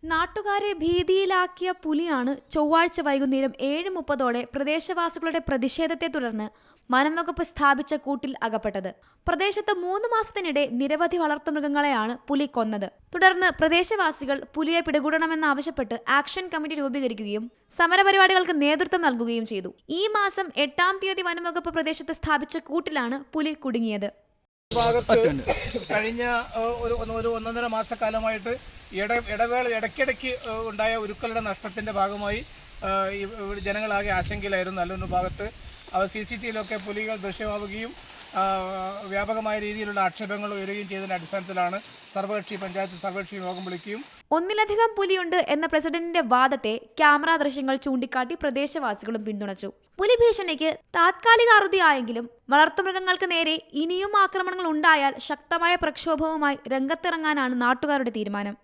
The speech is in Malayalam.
നാട്ടുകാരെ ഭീതിയിലാക്കിയ പുലിയാണ് ചൊവ്വാഴ്ച വൈകുന്നേരം 7:30 പ്രദേശവാസികളുടെ പ്രതിഷേധത്തെ തുടർന്ന് വനംവകുപ്പ് സ്ഥാപിച്ച കൂട്ടിൽ അകപ്പെട്ടത്. പ്രദേശത്ത് 3 മാസത്തിനിടെ നിരവധി വളർത്തുമൃഗങ്ങളെയാണ് പുലി കൊന്നത്. തുടർന്ന് പ്രദേശവാസികൾ പുലിയെ പിടികൂടണമെന്നാവശ്യപ്പെട്ട് ആക്ഷൻ കമ്മിറ്റി രൂപീകരിക്കുകയും സമരപരിപാടികൾക്ക് നേതൃത്വം നൽകുകയും ചെയ്തു. ഈ മാസം 8-ാം തീയതി വനംവകുപ്പ് പ്രദേശത്ത് സ്ഥാപിച്ച കൂട്ടിലാണ് പുലി കുടുങ്ങിയത്. കഴിഞ്ഞ ഒരു 1.5 മാസക്കാലമായിട്ട് ഇടയ്ക്കിടയ്ക്ക് ഉണ്ടായ ഉരുക്കളുടെ നഷ്ടത്തിൻ്റെ ഭാഗമായി ജനങ്ങളാകെ ആശങ്കയിലായിരുന്നു. നല്ലൊരു ഭാഗത്ത് CCTVയിലൊക്കെ പുലികൾ ദൃശ്യമാവുകയും വ്യാപകമായ രീതിയിലുള്ള ആക്ഷേപങ്ങൾ ഉയരുകയും ചെയ്തതിന്റെ അടിസ്ഥാനത്തിലാണ് പഞ്ചായത്ത് സർവകക്ഷി യോഗം വിളിക്കുകയും ഒന്നിലധികം പുലിയുണ്ട് എന്ന പ്രസിഡന്റിന്റെ വാദത്തെ ക്യാമറ ദൃശ്യങ്ങൾ ചൂണ്ടിക്കാട്ടി പ്രദേശവാസികളും പിന്തുണച്ചു. പുലി ഭീഷണിക്ക് താത്കാലിക അറുതിയായെങ്കിലും വളർത്തുമൃഗങ്ങൾക്ക് നേരെ ഇനിയും ആക്രമണങ്ങൾ ഉണ്ടായാൽ ശക്തമായ പ്രക്ഷോഭവുമായി രംഗത്തിറങ്ങാനാണ് നാട്ടുകാരുടെ തീരുമാനം.